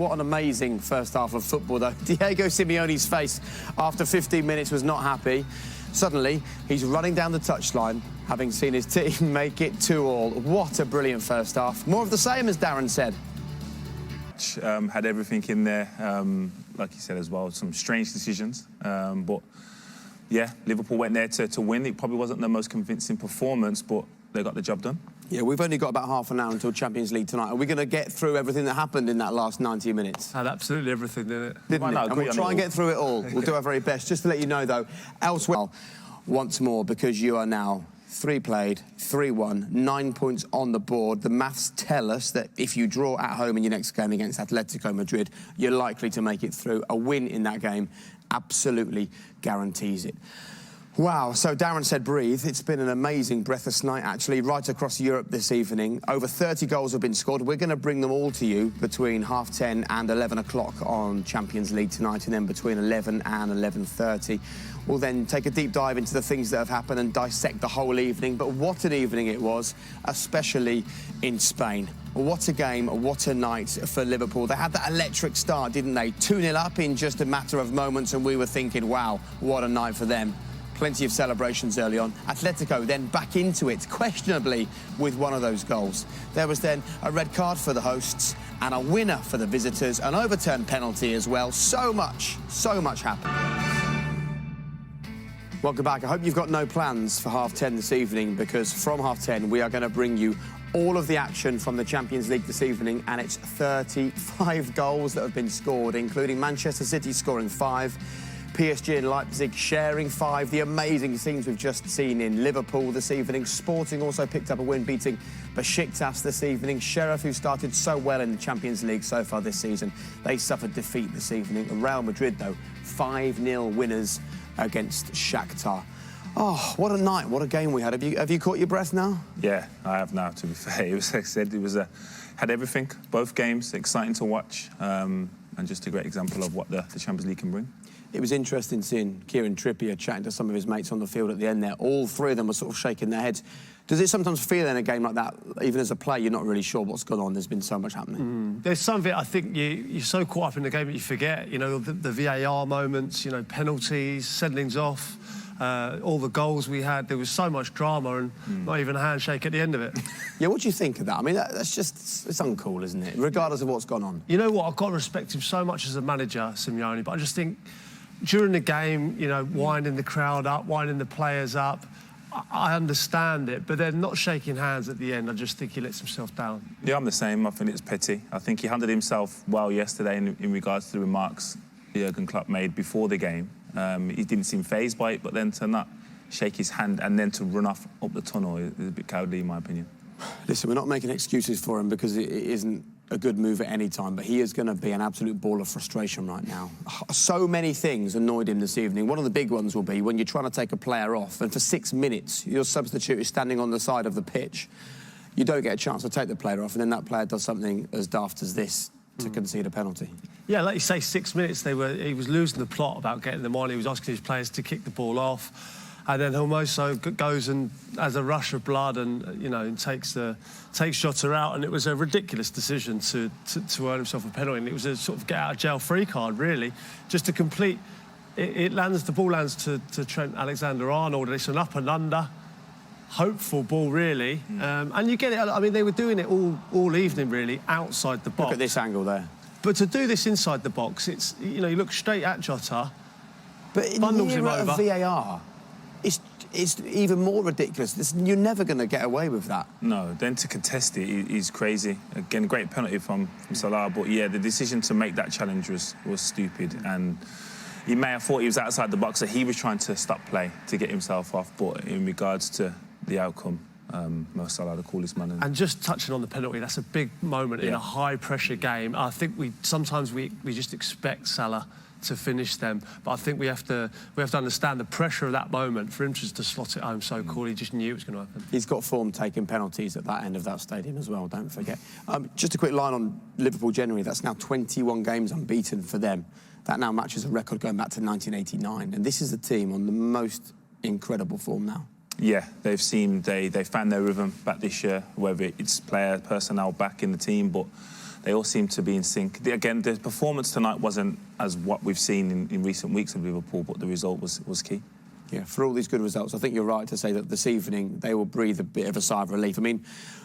What an amazing first half of football, though. Diego Simeone's face after 15 minutes was not happy. Suddenly, he's running down the touchline, having seen his team make it 2-2. What a brilliant first half. More of the same, as Darren said. Had everything in there, like you said as well, some strange decisions. But, yeah, Liverpool went there to win. It probably wasn't the most convincing performance, but they got the job done. Yeah, we've only got about half an hour until Champions League tonight. Are we going to get through everything that happened in that last 90 minutes? Had absolutely everything, didn't it? Didn't it? And we'll try and get through it all. We'll do our very best. Just to let you know, though, elsewhere, once more, because you are now 3 played, 3 won, 9 points on the board. The maths tell us that if you draw at home in your next game against Atletico Madrid, you're likely to make it through. A win in that game absolutely guarantees it. Wow, so Darren said breathe. It's been an amazing breathless night, actually, right across Europe this evening. Over 30 goals have been scored. We're going to bring them all to you between 10:30 and 11 o'clock on Champions League tonight, and then between 11 and 11:30. We'll then take a deep dive into the things that have happened and dissect the whole evening. But what an evening it was, especially in Spain. What a game, what a night for Liverpool. They had that electric start, didn't they? 2-0 up in just a matter of moments, and we were thinking, wow, what a night for them. Plenty of celebrations early on. Atletico then back into it, questionably, with one of those goals. There was then a red card for the hosts and a winner for the visitors, an overturned penalty as well. So much happened. Welcome back. I hope you've got no plans for 10:30 this evening, because from 10:30 we are going to bring you all of the action from the Champions League this evening, and it's 35 goals that have been scored, including Manchester City scoring 5, PSG and Leipzig sharing 5. The amazing scenes we've just seen in Liverpool this evening. Sporting also picked up a win, beating Besiktas this evening. Sheriff, who started so well in the Champions League so far this season, they suffered defeat this evening. Real Madrid, though, 5-0 winners against Shakhtar. Oh, what a night, what a game we had. Have you caught your breath now? Yeah, I have now, to be fair. It was, like I said, had everything, both games, exciting to watch, and just a great example of what the Champions League can bring. It was interesting seeing Kieran Trippier chatting to some of his mates on the field at the end there. All 3 of them were sort of shaking their heads. Does it sometimes feel in a game like that, even as a player, you're not really sure what's gone on? There's been so much happening. There's some of it, I think you're so caught up in the game that you forget, you know, the VAR moments, you know, penalties, sendings off, all the goals we had. There was so much drama and not even a handshake at the end of it. Yeah, what do you think of that? I mean, that's just, it's uncool, isn't it? Regardless of what's gone on. You know what, I've got to respect him so much as a manager, Simeone, but I just think during the game, you know, winding the crowd up, winding the players up, I understand it, but then not shaking hands at the end, I just think he lets himself down. Yeah, I'm the same. I think it's petty. I think he handled himself well yesterday in regards to the remarks Jurgen Klopp made before the game. He didn't seem fazed by it, but then to not shake his hand and then to run off up the tunnel is a bit cowardly, in my opinion. Listen, we're not making excuses for him, because it isn't a good move at any time, but he is going to be an absolute ball of frustration right now. So many things annoyed him this evening. One of the big ones will be when you're trying to take a player off, and for 6 minutes your substitute is standing on the side of the pitch. You don't get a chance to take the player off, and then that player does something as daft as this to concede a penalty. Yeah, like you say, 6 minutes, he was losing the plot about getting them on. He was asking his players to kick the ball off. And then Hermoso goes and has a rush of blood and, you know, and takes Jota out. And it was a ridiculous decision to earn himself a penalty. And it was a sort of get-out-of-jail-free card, really. Just to complete... the ball lands to Trent Alexander-Arnold, and it's an up and under. Hopeful ball, really. And you get it... I mean, they were doing it all evening, really, outside the box. Look at this angle there. But to do this inside the box, it's... You know, you look straight at Jota, but in the era of VAR... It's even more ridiculous. You're never going to get away with that. No, then to contest it is crazy. Again, great penalty from Salah, but yeah, the decision to make that challenge was stupid, and he may have thought he was outside the box, that he was trying to stop play to get himself off, but in regards to the outcome, Mo Salah, the coolest man. And just touching on the penalty, that's a big moment in a high-pressure game. I think sometimes we just expect Salah to finish them, but I think we have to understand the pressure of that moment. For him just to slot it home so cool, he just knew it was going to happen. He's got form taking penalties at that end of that stadium as well, don't forget. Just a quick line on Liverpool generally. That's now 21 games unbeaten for them. That now matches a record going back to 1989, and this is a team on the most incredible form now. Yeah, they found their rhythm back this year, whether it's player personnel back in the team, but they all seem to be in sync. Again, the performance tonight wasn't as what we've seen in recent weeks of Liverpool, but the result was key. Yeah, for all these good results, I think you're right to say that this evening they will breathe a bit of a sigh of relief. I mean,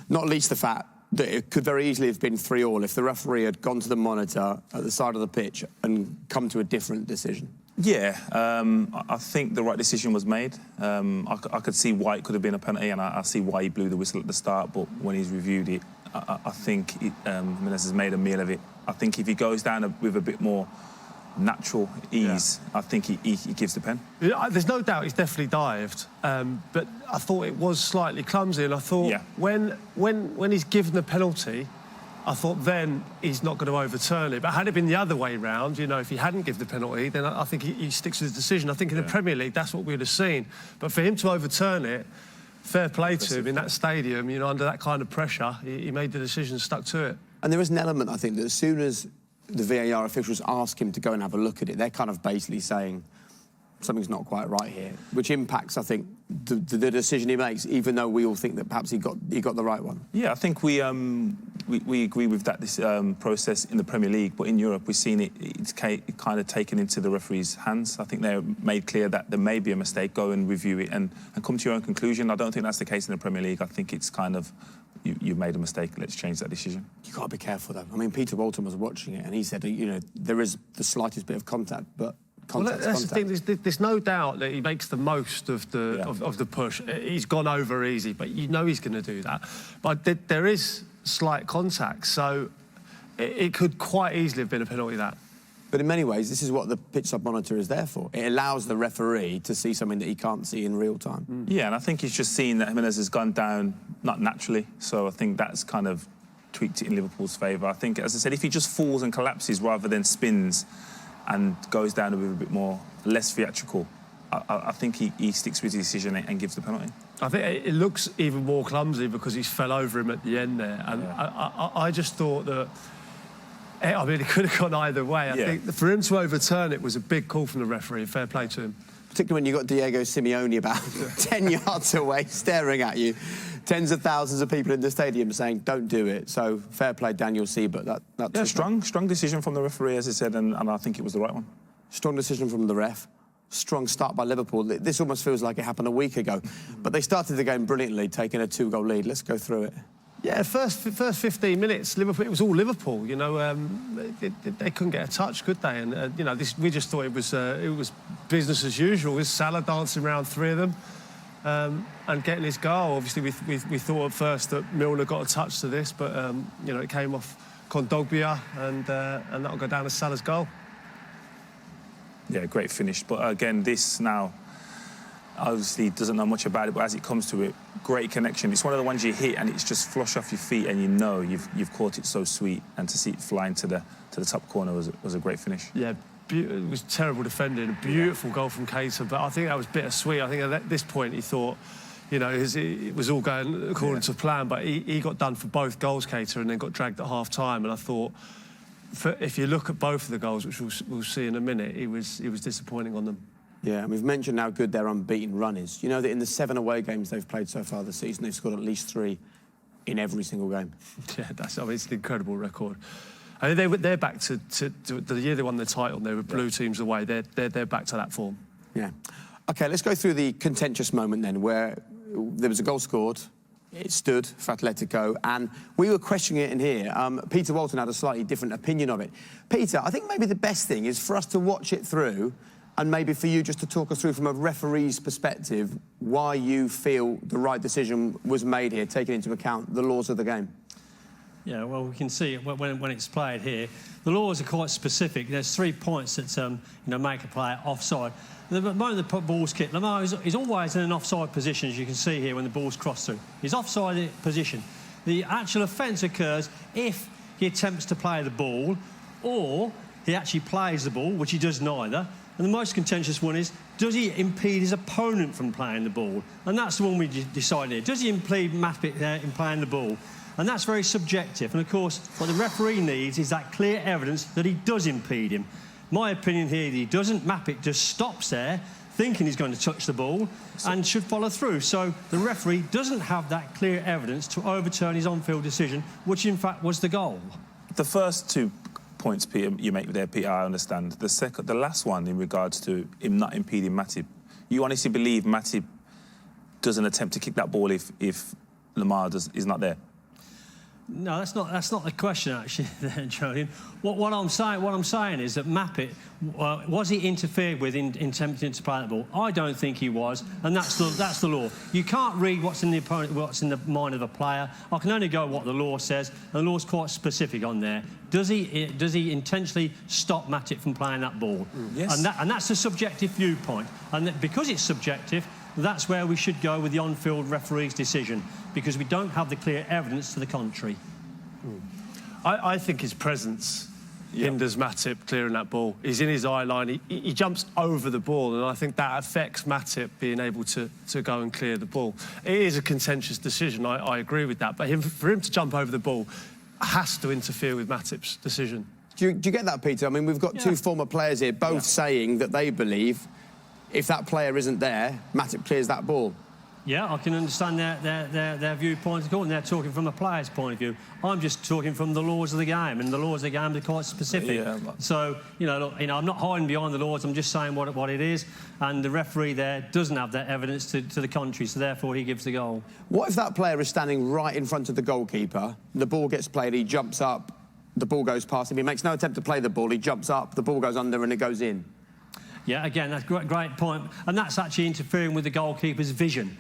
not least the fact that it could very easily have been 3-3 if the referee had gone to the monitor at the side of the pitch and come to a different decision. Yeah, I think the right decision was made. I could see why it could have been a penalty, and I see why he blew the whistle at the start, but when he's reviewed it, I think Jimenez has made a meal of it. I think if he goes down with a bit more natural ease, I think he gives the pen. There's no doubt he's definitely dived, but I thought it was slightly clumsy, and I thought when he's given the penalty, I thought then he's not going to overturn it. But had it been the other way round, you know, if he hadn't given the penalty, then I think he sticks with his decision. I think in the Premier League, that's what we would have seen. But for him to overturn it, fair play to him in that stadium, you know, under that kind of pressure, he made the decision, stuck to it. And there is an element, I think, that as soon as the VAR officials ask him to go and have a look at it, they're kind of basically saying something's not quite right here, which impacts, I think, the decision he makes, even though we all think that perhaps he got the right one. Yeah, I think we agree with that process in the Premier League, but in Europe we've seen it's kind of taken into the referee's hands. I think they're made clear that there may be a mistake, go and review it and come to your own conclusion. I don't think that's the case in the Premier League. I think it's kind of, you made a mistake, let's change that decision. You've got to be careful, though. I mean, Peter Walton was watching it, and he said, you know, there is the slightest bit of contact, but that's the thing. There's no doubt that he makes the most of the push. He's gone over easy, but you know he's going to do that. But there is slight contact, so it could quite easily have been a penalty, that. But in many ways, this is what the pitch sub monitor is there for. It allows the referee to see something that he can't see in real time. Yeah, and I think he's just seen that Jimenez has gone down not naturally, so I think that's kind of tweaked it in Liverpool's favour. I think, as I said, if he just falls and collapses rather than spins and goes down with a bit more, less theatrical, I think he sticks with his decision and gives the penalty. I think it looks even more clumsy because he's fell over him at the end there, and I just thought that, I mean, it could have gone either way. I think for him to overturn it was a big call from the referee. Fair play to him. Particularly when you've got Diego Simeone about 10 yards away, staring at you. Tens of thousands of people in the stadium saying, don't do it. So, fair play, Daniel Siebert. That's strong decision from the referee, as I said, and I think it was the right one. Strong decision from the ref. Strong start by Liverpool. This almost feels like it happened a week ago. But they started the game brilliantly, taking a 2-goal lead. Let's go through it. Yeah, first 15 minutes, Liverpool. It was all Liverpool. You know, they couldn't get a touch, could they? And you know, we just thought it was business as usual. With Salah dancing around three of them and getting his goal. Obviously, we thought at first that Milner got a touch to this, but you know, it came off Kondogbia, and that'll go down as Salah's goal. Yeah, great finish. But again, this now obviously doesn't know much about it, but as it comes to it, great connection. It's one of the ones you hit and it's just flush off your feet, and you know you've caught it so sweet, and to see it flying to the top corner was a great finish. Yeah, it was terrible defending, a beautiful goal from Keita, but I think that was bittersweet. I think at this point he thought, you know, it was all going according to plan, but he got done for both goals, Keita, and then got dragged at half-time, and I thought, if you look at both of the goals, which we'll see in a minute, he was disappointing on them. Yeah, and we've mentioned how good their unbeaten run is. You know that in the 7 away games they've played so far this season, they've scored at least 3 in every single game. Yeah, I mean, it's an incredible record. I mean, they're back to the year they won the title, and they were blue teams away. They're back to that form. Yeah. OK, let's go through the contentious moment then, where there was a goal scored. It stood for Atletico, and we were questioning it in here. Peter Walton had a slightly different opinion of it. Peter, I think maybe the best thing is for us to watch it through, and maybe for you just to talk us through from a referee's perspective why you feel the right decision was made here, taking into account the laws of the game. Yeah, well, we can see when it's played here, the laws are quite specific. There's 3 points that you know, make a player offside. The moment the ball's kicked, Lamar is always in an offside position, as you can see here when the ball's crossed through. He's offside position. The actual offence occurs if he attempts to play the ball, or he actually plays the ball, which he does neither. And the most contentious one is, does he impede his opponent from playing the ball? And that's the one we decided here. Does he impede Matip in playing the ball? And that's very subjective. And, of course, what the referee needs is that clear evidence that he does impede him. My opinion here, he doesn't. Matip just stops there, thinking he's going to touch the ball, and should follow through. So the referee doesn't have that clear evidence to overturn his on-field decision, which, in fact, was the goal. The first 2 points, Peter, you make there, Peter, I understand. The last one in regards to him not impeding Matip. You honestly believe Matip doesn't attempt to kick that ball if Lamar is not there? No, that's not the question actually, there, Joleon. What I'm saying is that Matip, was he interfered with in attempting to play that ball? I don't think he was, and that's the law. You can't read what's in the mind of a player. I can only go what the law says, and the law's quite specific on there. Does he intentionally stop Matip from playing that ball? Yes. And that's a subjective viewpoint, and because it's subjective, that's where we should go with the on-field referee's decision, because we don't have the clear evidence to the contrary. I think his presence hinders Matip clearing that ball. He's in his eye line, he jumps over the ball, and I think that affects Matip being able to go and clear the ball. It is a contentious decision, I agree with that, but for him to jump over the ball has to interfere with Matip's decision. Do you get that, Peter? I mean, we've got 2 former players here, both saying that they believe if that player isn't there, Matip clears that ball. Yeah, I can understand their viewpoint, and they're talking from a player's point of view. I'm just talking from the laws of the game, and the laws of the game are quite specific. Yeah, so, look, I'm not hiding behind the laws, I'm just saying what it is, and the referee there doesn't have that evidence to the contrary, so therefore he gives the goal. What if that player is standing right in front of the goalkeeper, the ball gets played, he jumps up, the ball goes past him, he makes no attempt to play the ball, he jumps up, the ball goes under and it goes in? Yeah, again, that's a great point. And that's actually interfering with the goalkeeper's vision.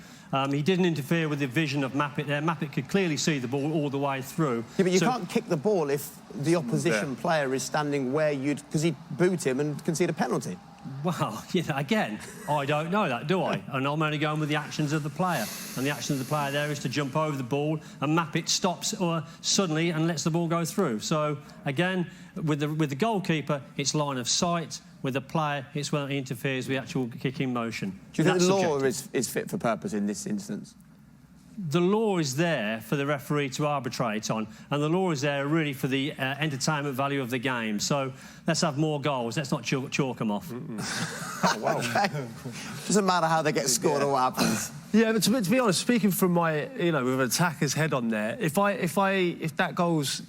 He didn't interfere with the vision of Matip there. Matip could clearly see the ball all the way through. Yeah, but you can't kick the ball if the opposition player is standing where you'd... because he'd boot him and concede a penalty. Well, again, I don't know that, do I? And I'm only going with the actions of the player. And the action of the player there is to jump over the ball, and Matip stops suddenly and lets the ball go through. So, again, with the goalkeeper, it's line of sight. With the player, it's when he interferes with the actual kicking motion. Do you think the law is fit for purpose in this instance? The law is there for the referee to arbitrate on, and the law is there really for the entertainment value of the game. So let's have more goals. Let's not chalk them off. Oh, wow. Okay. Doesn't matter how they get scored or what happens. Yeah, but to be honest, speaking from my, with an attacker's head on there, if that goal's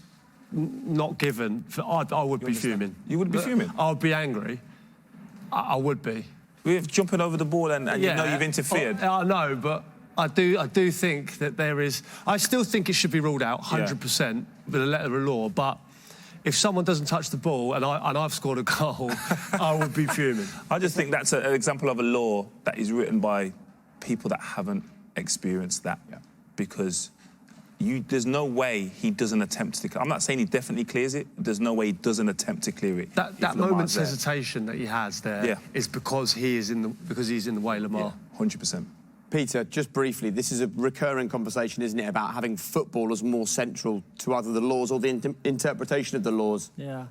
not given, I would be fuming. You would be fuming? I would be angry. I would be. With jumping over the ball and you know you've interfered. I know, but I do think that there is... I still think it should be ruled out 100% with a letter of law, but if someone doesn't touch the ball and I've scored a goal, I would be fuming. I just think that's an example of a law that is written by people that haven't experienced that. Yeah. Because there's no way he doesn't attempt to... I'm not saying he definitely clears it. There's no way he doesn't attempt to clear it. That moment's hesitation that he has there is because he's in the way Lamar. Yeah, 100%. Peter, just briefly, this is a recurring conversation, isn't it, about having footballers more central to either the laws or the interpretation of the laws? Yeah.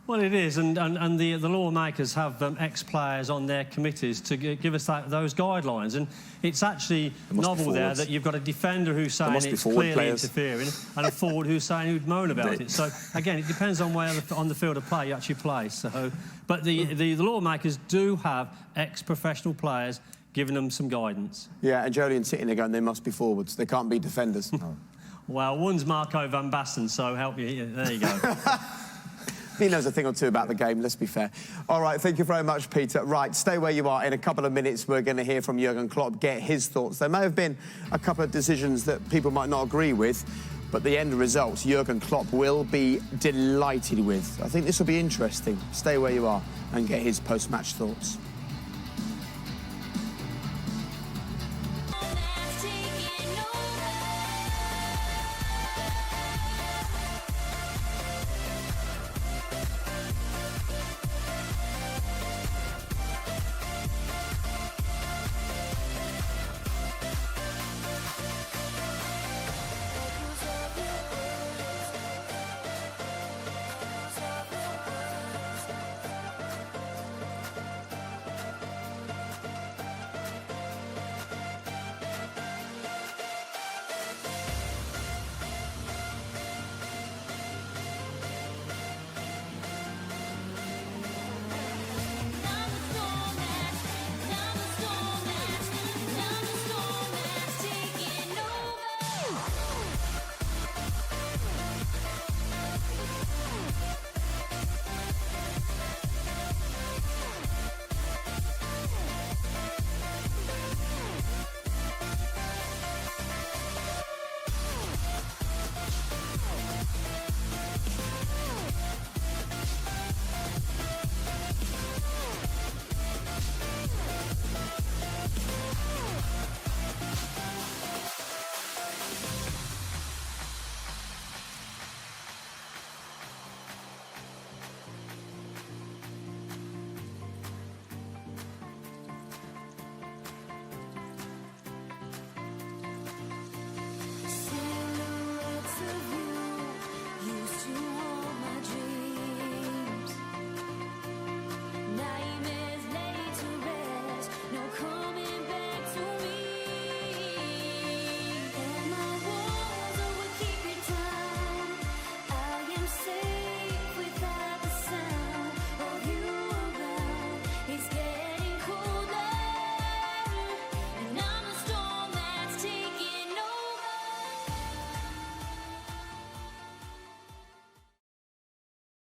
Well, it is, and the lawmakers have ex-players on their committees to give us those guidelines, and it's actually novel there that you've got a defender who's saying it's clearly interfering and a forward who's saying who'd moan about it. So, again, it depends on where on the field of play you actually play. So, but the lawmakers do have ex-professional players giving them some guidance. Yeah, and Joleon sitting there going, they must be forwards. They can't be defenders. Well, one's Marco van Basten, so help you. There you go. He knows a thing or two about the game, let's be fair. All right, thank you very much, Peter. Right, stay where you are. In a couple of minutes, we're going to hear from Jurgen Klopp, get his thoughts. There may have been a couple of decisions that people might not agree with, but the end results, Jurgen Klopp will be delighted with. I think this will be interesting. Stay where you are and get his post-match thoughts.